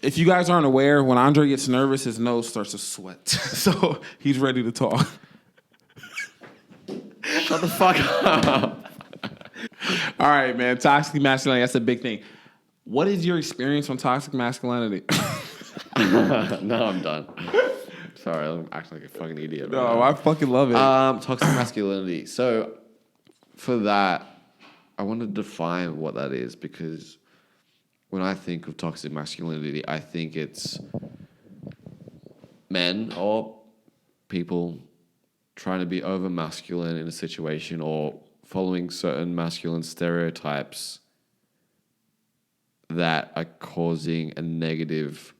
if you guys aren't aware, when Andre gets nervous, his nose starts to sweat. So he's ready to talk. Shut the fuck up. All right, man. Toxic masculinity, that's a big thing. What is your experience on toxic masculinity? No, I'm done. Sorry, I'm acting like a fucking idiot. No, Right now. I fucking love it. Toxic masculinity. So, for that, I want to define what that is because when I think of toxic masculinity, I think it's men or people trying to be over masculine in a situation or following certain masculine stereotypes that are causing a negative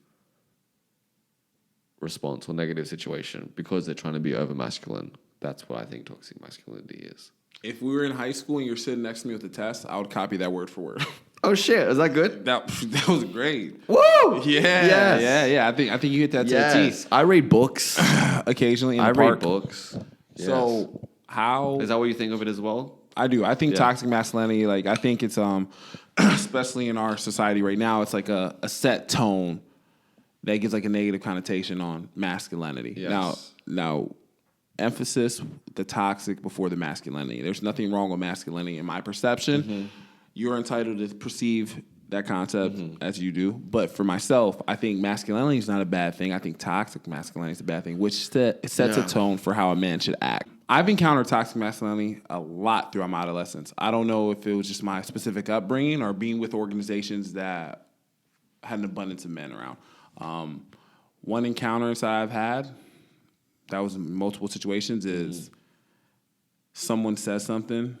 response or negative situation because they're trying to be over masculine. That's what I think toxic masculinity is. If we were in high school and you're sitting next to me with the test, I would copy that word for word. Oh shit, is that good? That was great. Woo! Yeah. I think you hit that to the T. I read books. Occasionally in the I park. read books. So how Is that what you think of it as well? I do. I think toxic masculinity, like I think it's especially in our society right now, it's like a set tone that gives like a negative connotation on masculinity. Yes. Now emphasis the toxic before the masculinity. There's nothing wrong with masculinity in my perception. Mm-hmm. You're entitled to perceive that concept as you do. But for myself, I think masculinity is not a bad thing. I think toxic masculinity is a bad thing, which sets a tone for how a man should act. I've encountered toxic masculinity a lot throughout my adolescence. I don't know if it was just my specific upbringing or being with organizations that had an abundance of men around. One encounter I've had, that was in multiple situations, is someone says something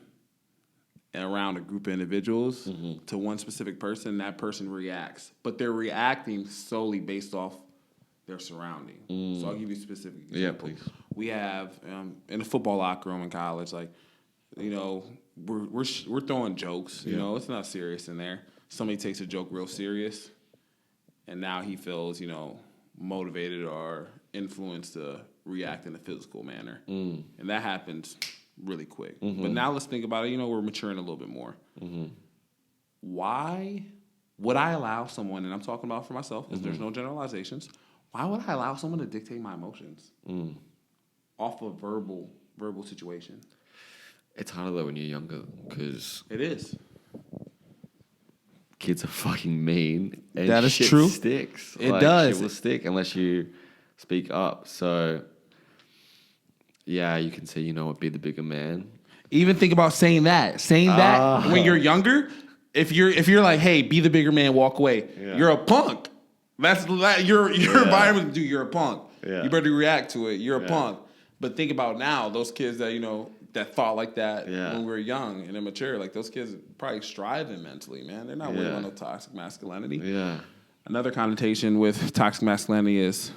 around a group of individuals to one specific person, that person reacts. But they're reacting solely based off their surrounding. So I'll give you a specific example. Yeah, please. We have, in a football locker room in college, like, you know, we're throwing jokes. You know, it's not serious in there. Somebody takes a joke real serious, and now he feels, you know, motivated or influenced to react in a physical manner. And that happens really quick. But now let's think about it. You know, we're maturing a little bit more. Why would I allow someone, and I'm talking about for myself, because there's no generalizations, why would I allow someone to dictate my emotions off a verbal situation? It's harder though when you're younger because It is. kids are fucking mean. And That is shit true. Sticks. It does. Shit will stick unless you speak up. So, yeah, you can say, you know what, be the bigger man. Even think about saying that. When you're younger, if you're like, hey, be the bigger man, walk away. Yeah. You're a punk. That's your environment. Dude, you're a punk. Yeah. You better react to it. You're a punk. But think about now, those kids that, you know, that thought like that when we were young and immature, like those kids are probably striving mentally, man. They're not waiting on no toxic masculinity. Yeah. Another connotation with toxic masculinity is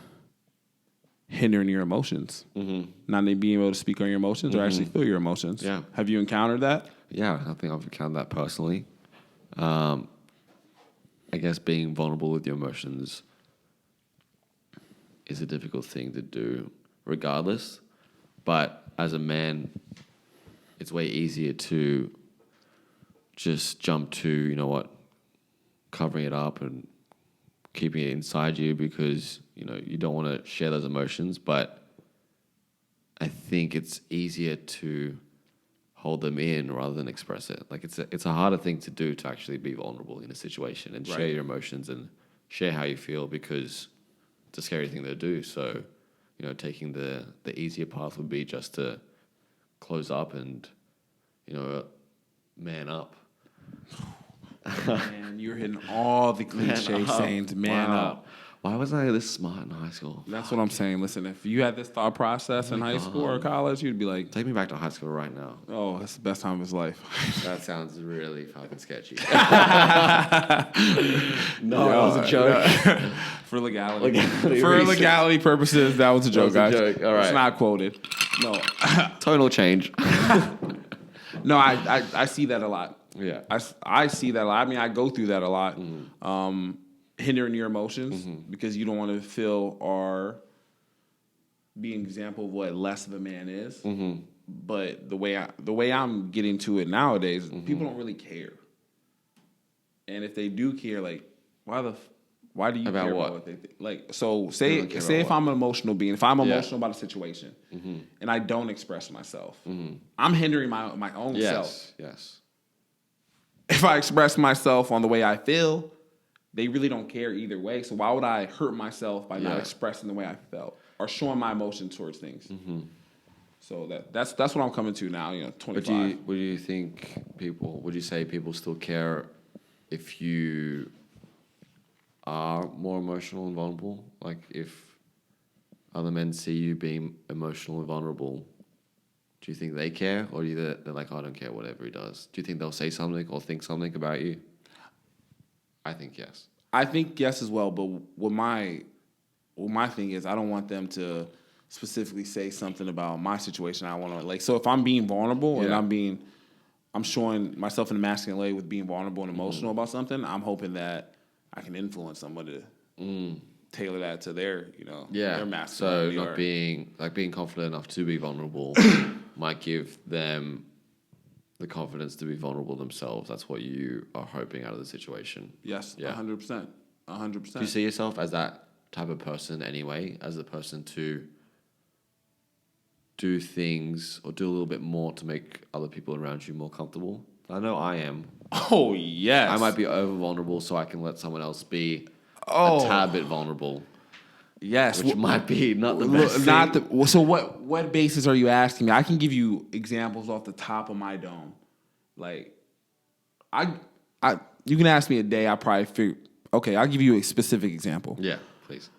hindering your emotions. Not being able to speak on your emotions or actually feel your emotions. Yeah. Have you encountered that? Yeah, I think I've encountered that personally. I guess being vulnerable with your emotions is a difficult thing to do regardless. But as a man, it's way easier to just jump to, you know what, covering it up and keeping it inside you because, you know, you don't want to share those emotions. But I think it's easier to hold them in rather than express it. Like it's a harder thing to do to actually be vulnerable in a situation and share your emotions and share how you feel because it's a scary thing to do. So, you know, taking the easier path would be just to close up and, you know, man up. Man, you're hitting all the cliche sayings. Man up. Why wasn't I this smart in high school? That's what I'm saying. Listen, if you had this thought process in high school or college, you'd be like, Take me back to high school right now. oh, that's the best time of his life. That sounds really fucking sketchy. No, that was a joke. For legality. For legality purposes, that was a joke, That was a guys. joke. All right. It's not quoted. No. Tonal change. No, I see that a lot. Yeah. I see that a lot. I mean, I go through that a lot. Hindering your emotions because you don't want to feel or be an example of what less of a man is. But the way I'm getting to it nowadays, people don't really care. And if they do care, like, why the Why do you About care what? about what they think? Like, so They say don't care say about if what? I'm an emotional being, if I'm Yeah. emotional about a situation, and I don't express myself, I'm hindering my own self. Yes. If I express myself on the way I feel, they really don't care either way. So why would I hurt myself by not Yeah. expressing the way I felt or showing my emotion towards things? So that's what I'm coming to now. 25. Would you think people? Would you say people still care if you are more emotional and vulnerable? Like if other men see you being emotional and vulnerable, do you think they care, or they're like, oh, I don't care, whatever he does? Do you think they'll say something or think something about you? I think yes. I think yes as well, but what my thing is, I don't want them to specifically say something about my situation. I want to like, so if I'm being vulnerable and Yeah. I'm showing myself in a masculine way with being vulnerable and emotional about something, I'm hoping that I can influence someone to tailor that to their Yeah. their So masculinity. not being confident enough to be vulnerable might give them the confidence to be vulnerable themselves. That's what you are hoping out of the situation. Yes, Yeah. 100%, Do you see yourself as that type of person anyway, as the person to do things or do a little bit more to make other people around you more comfortable? I know I am. Oh yes, I might be over vulnerable so I can let someone else be Oh a tad bit vulnerable, yes, which might be not the best thing. So what basis are you asking me? I can give you examples off the top of my dome. Like I you can ask me a day. I probably figure. Okay, I'll give you a specific example. Yeah, please.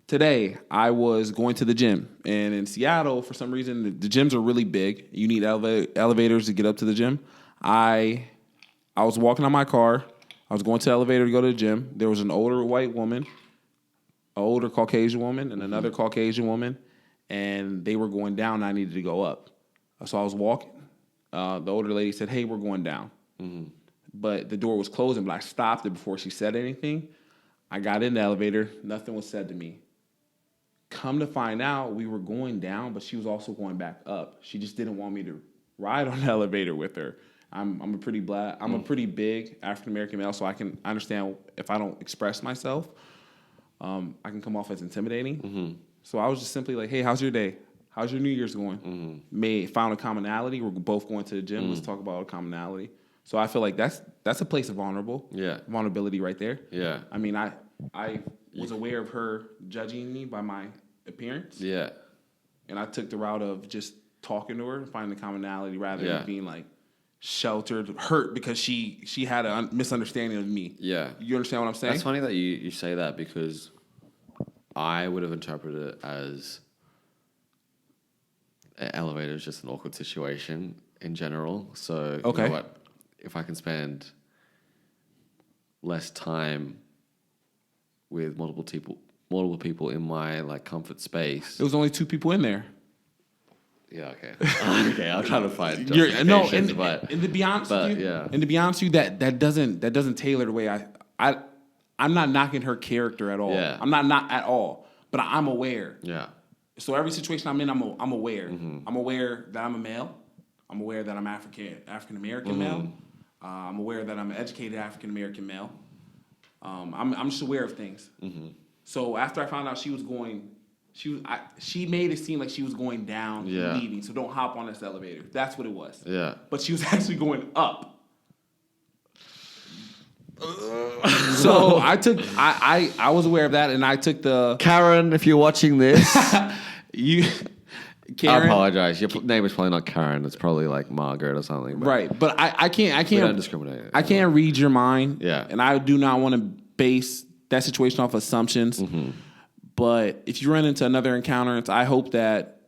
Today, I was going to the gym, and in Seattle, for some reason, the gyms are really big. You need elevators to get up to the gym. I was walking on my car. I was going to the elevator to go to the gym. There was an older white woman, an older Caucasian woman, and another Caucasian woman, and they were going down. And I needed to go up, so I was walking. The older lady said, "Hey, we're going down," but the door was closing. But I stopped it before she said anything. I got in the elevator. Nothing was said to me. Come to find out, we were going down, but she was also going back up. She just didn't want me to ride on the elevator with her. I'm a pretty black. I'm a pretty big African American male, so I understand if I don't express myself, I can come off as intimidating. So I was just simply like, "Hey, how's your day? How's your New Year's going?" Found a commonality. We're both going to the gym. Let's talk about a commonality. So I feel like that's a place of vulnerability right there. Yeah. I mean, I was aware of her judging me by my appearance. Yeah. And I took the route of just talking to her and finding the commonality rather Yeah. than being like sheltered, hurt because she had a misunderstanding of me. Yeah. You understand what I'm saying? That's funny that you say that, because I would have interpreted it as an elevator is just an awkward situation in general. So you know what? If I can spend less time with multiple people in my like comfort space. There was only 2 people in there. Yeah, okay. Okay, I'm trying to find justifications, and to be honest with you, yeah. and to be honest with you, that doesn't tailor the way I'm not knocking her character at all. Yeah. I'm not at all, but I'm aware. Yeah. So every situation I'm in, I'm aware. I'm aware that I'm a male. I'm aware that I'm African American male. I'm aware that I'm an educated African American male. I'm just aware of things. So after I found out she was going, she made it seem like she was going down and leaving. So don't hop on this elevator. That's what it was. Yeah. But she was actually going up. So I was aware of that, and I took the Karen, if you're watching this, Karen, I apologize. Your name is probably not Karen. It's probably like Margaret or something. But right? But I can't. We don't discriminate. I can't read your mind. Yeah. And I do not want to base that situation off assumptions. But if you run into another encounter, I hope that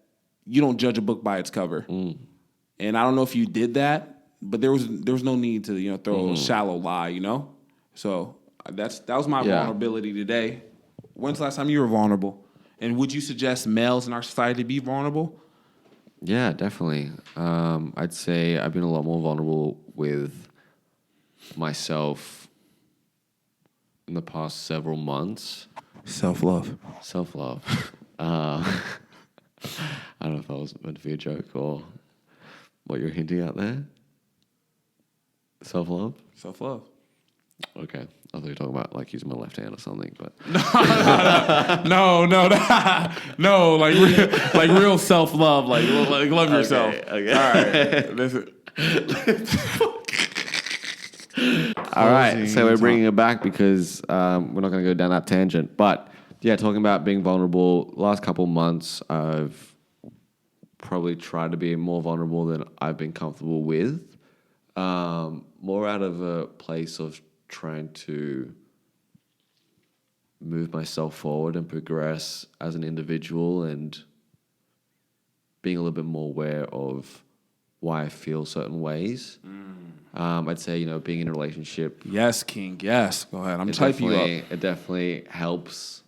you don't judge a book by its cover. And I don't know if you did that, but there was no need to throw a shallow lie. So that was my vulnerability today. When's the last time you were vulnerable? And would you suggest males in our society be vulnerable? Yeah, definitely. I'd say I've been a lot more vulnerable with myself in the past several months. Self-love. Self-love. I don't know if that was meant to be a joke or what you're hinting at there. Self-love? Self-love. Okay. I thought you were talking about like using my left hand or something, but No, like real self love, like love yourself. Okay. All right, listen. all right. So we're bringing it back because we're not going to go down that tangent. But yeah, talking about being vulnerable. Last couple months, I've probably tried to be more vulnerable than I've been comfortable with. More out of a place of trying to move myself forward and progress as an individual and being a little bit more aware of why I feel certain ways. I'd say, being in a relationship. Yes, King. Yes. Go ahead. I'm typing you up. It definitely helps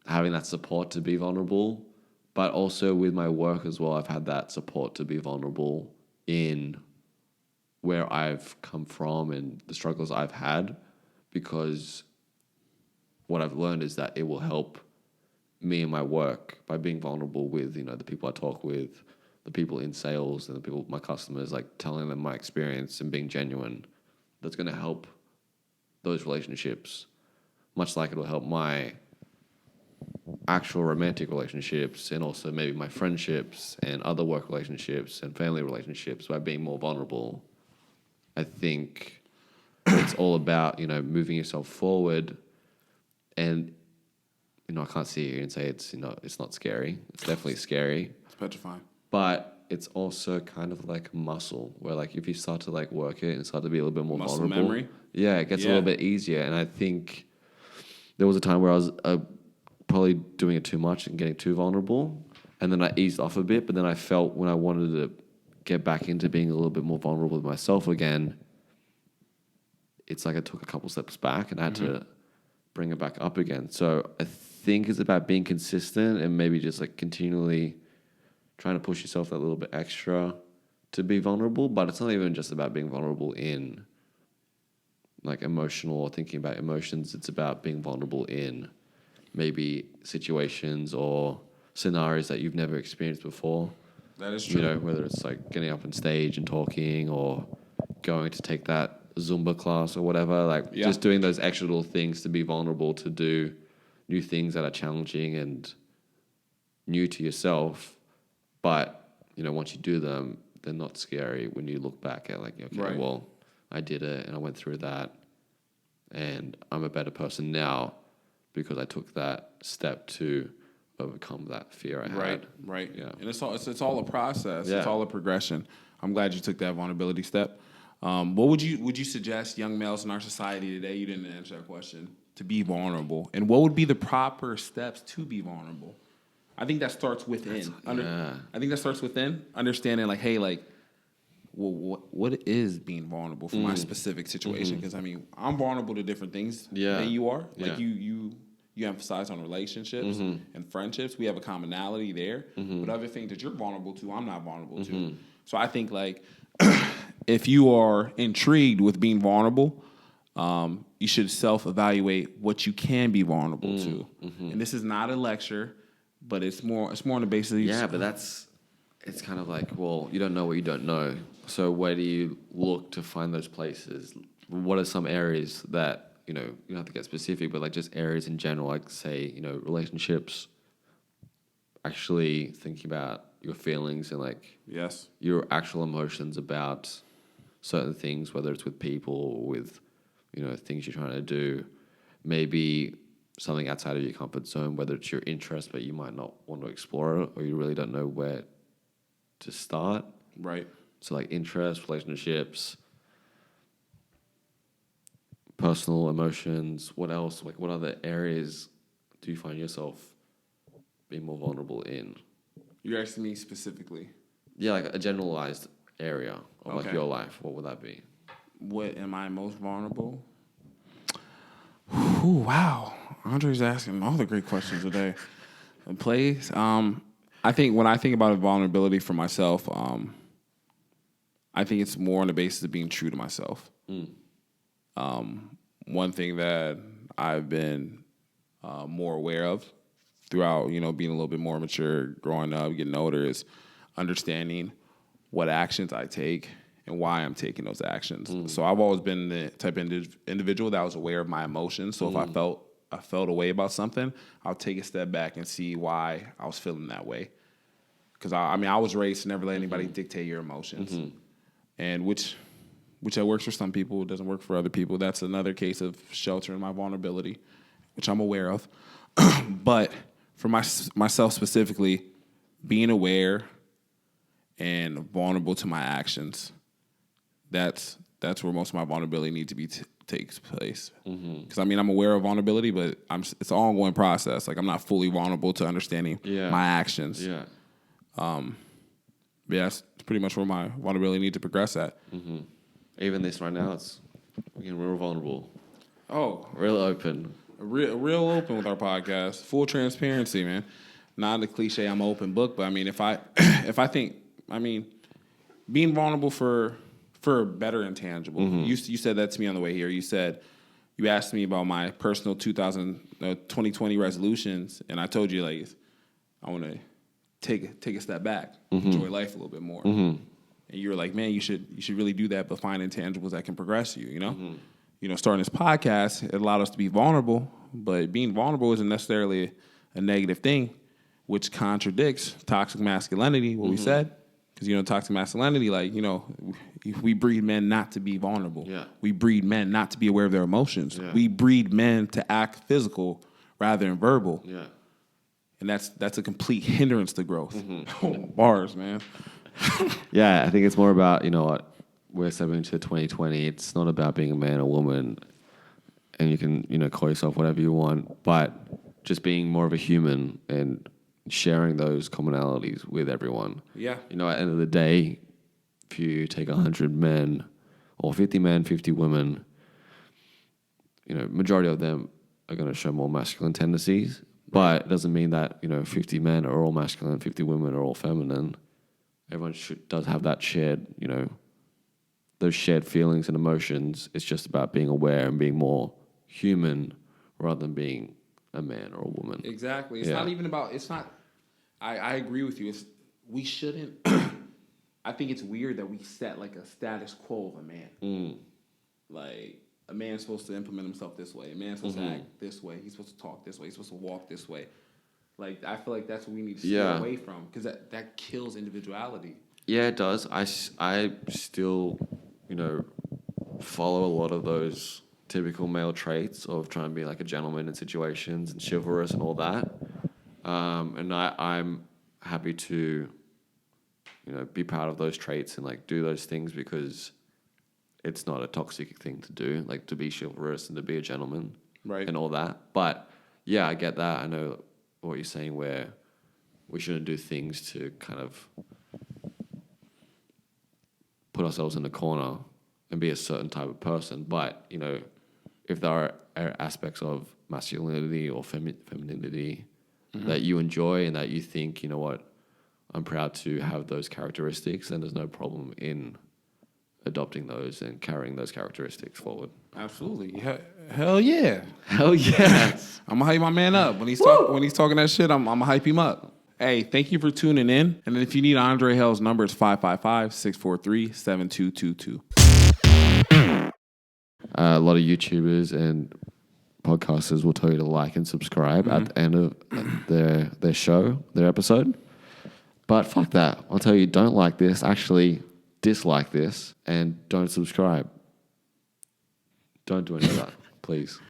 having that support to be vulnerable. But also with my work as well, I've had that support to be vulnerable in where I've come from and the struggles I've had, because what I've learned is that it will help me in my work by being vulnerable with, the people I talk with, the people in sales and the people, my customers, like telling them my experience and being genuine. That's going to help those relationships, much like it'll help my actual romantic relationships and also maybe my friendships and other work relationships and family relationships by being more vulnerable. I think it's all about, moving yourself forward. And, I can't sit here and say it's not scary. It's definitely scary. It's petrifying. But it's also kind of like a muscle where, like, if you start to, like, work it and start to be a little bit more Muscle vulnerable. memory? Yeah, it gets a little bit easier. And I think there was a time where I was probably doing it too much and getting too vulnerable. And then I eased off a bit. But then I felt when I wanted to get back into being a little bit more vulnerable with myself again, it's like I took a couple steps back and I had to bring it back up again. So I think it's about being consistent and maybe just like continually trying to push yourself that little bit extra to be vulnerable. But it's not even just about being vulnerable in like emotional or thinking about emotions. It's about being vulnerable in maybe situations or scenarios that you've never experienced before. That is true. Whether it's like getting up on stage and talking or going to take that Zumba class or whatever, just doing those extra little things to be vulnerable, to do new things that are challenging and new to yourself. But, once you do them, they're not scary when you look back at well, I did it and I went through that and I'm a better person now because I took that step to overcome that fear I had. Right. Yeah. And it's all a process. Yeah. It's all a progression. I'm glad you took that vulnerability step. What would you suggest young males in our society today? You didn't answer that question. To be vulnerable, and what would be the proper steps to be vulnerable? I think that starts within. I think that starts within understanding, like, hey, like, well, what is being vulnerable for my specific situation? Because I'm vulnerable to different things than you are. Like you emphasize on relationships and friendships. We have a commonality there, but other things that you're vulnerable to, I'm not vulnerable to. So I think like if you are intrigued with being vulnerable, you should self-evaluate what you can be vulnerable to. And this is not a lecture, but it's more on the basis of but it's kind of like, well, you don't know what you don't know. So where do you look to find those places? What are some areas that, you don't have to get specific, but like just areas in general, like say, relationships, actually thinking about your feelings and like your actual emotions about certain things, whether it's with people or with, things you're trying to do, maybe something outside of your comfort zone, whether it's your interest, but you might not want to explore it or you really don't know where to start. Right. So like interests, relationships, personal emotions, what else? Like what other areas do you find yourself being more vulnerable in? You're asking me specifically? Yeah, like a generalized area of like your life. What would that be? What am I most vulnerable? Ooh, wow. Andre's asking all the great questions today. Please. I think when I think about vulnerability for myself, I think it's more on the basis of being true to myself. One thing that I've been more aware of throughout, being a little bit more mature, growing up, getting older, is understanding what actions I take and why I'm taking those actions. So I've always been the type of individual that was aware of my emotions. So if I felt a way about something, I'll take a step back and see why I was feeling that way. Because I was raised to never let anybody dictate your emotions, and which that works for some people, it doesn't work for other people. That's another case of sheltering my vulnerability, which I'm aware of. But for myself specifically, being aware and vulnerable to my actions, that's where most of my vulnerability needs to be takes place. Because I'm aware of vulnerability, but it's an ongoing process. Like I'm not fully vulnerable to understanding my actions. Yeah. That's pretty much where my vulnerability needs to progress at. Even this right now, it's again real vulnerable. Oh, Real open. Real open with our podcast. Full transparency, man. Not the cliche I'm an open book, but if I think, being vulnerable for better and tangible. You said that to me on the way here. You asked me about my personal 2020 resolutions, and I told you like I want to take a step back, enjoy life a little bit more. And you were like, man, you should really do that, but find intangibles that can progress you. Starting this podcast, it allowed us to be vulnerable, but being vulnerable isn't necessarily a negative thing, which contradicts toxic masculinity, what we said. Because, toxic masculinity, we breed men not to be vulnerable. Yeah. We breed men not to be aware of their emotions. Yeah. We breed men to act physical rather than verbal. Yeah. And that's a complete hindrance to growth. Bars, man. Yeah, I think it's more about, we're stepping into 2020. It's not about being a man or woman, and you can, call yourself whatever you want, but just being more of a human and sharing those commonalities with everyone. Yeah. At the end of the day, if you take 100 men or 50 men, 50 women, majority of them are going to show more masculine tendencies, but it doesn't mean that, 50 men are all masculine, 50 women are all feminine. Everyone does have that shared, those shared feelings and emotions. It's just about being aware and being more human rather than being a man or a woman. Exactly. It's not even about, I agree with you. We shouldn't, I think it's weird that we set like a status quo of a man. Like a man's supposed to implement himself this way. A man's supposed to act this way. He's supposed to talk this way. He's supposed to walk this way. Like, I feel like that's what we need to stay away from, because that kills individuality. Yeah, it does. I still, follow a lot of those typical male traits of trying to be like a gentleman in situations and chivalrous and all that. And I'm happy to, be proud of those traits and like do those things, because it's not a toxic thing to do, like to be chivalrous and to be a gentleman, right, and all that. But yeah, I get that. I know what you're saying, where we shouldn't do things to kind of put ourselves in a corner and be a certain type of person. But, if there are aspects of masculinity or femininity that you enjoy and that you think, I'm proud to have those characteristics, then there's no problem in adopting those and carrying those characteristics forward. Absolutely. Hell yeah. Hell yeah. I'm going to hype my man up. When he's talking that shit, I'm going to hype him up. Hey, thank you for tuning in. And if you need Andre Hale's number, it's 555-643-7222. A lot of YouTubers and podcasters will tell you to like and subscribe at the end of their show, their episode. But fuck that. I'll tell you, don't like this. Actually, dislike this and don't subscribe. Don't do any of that, please.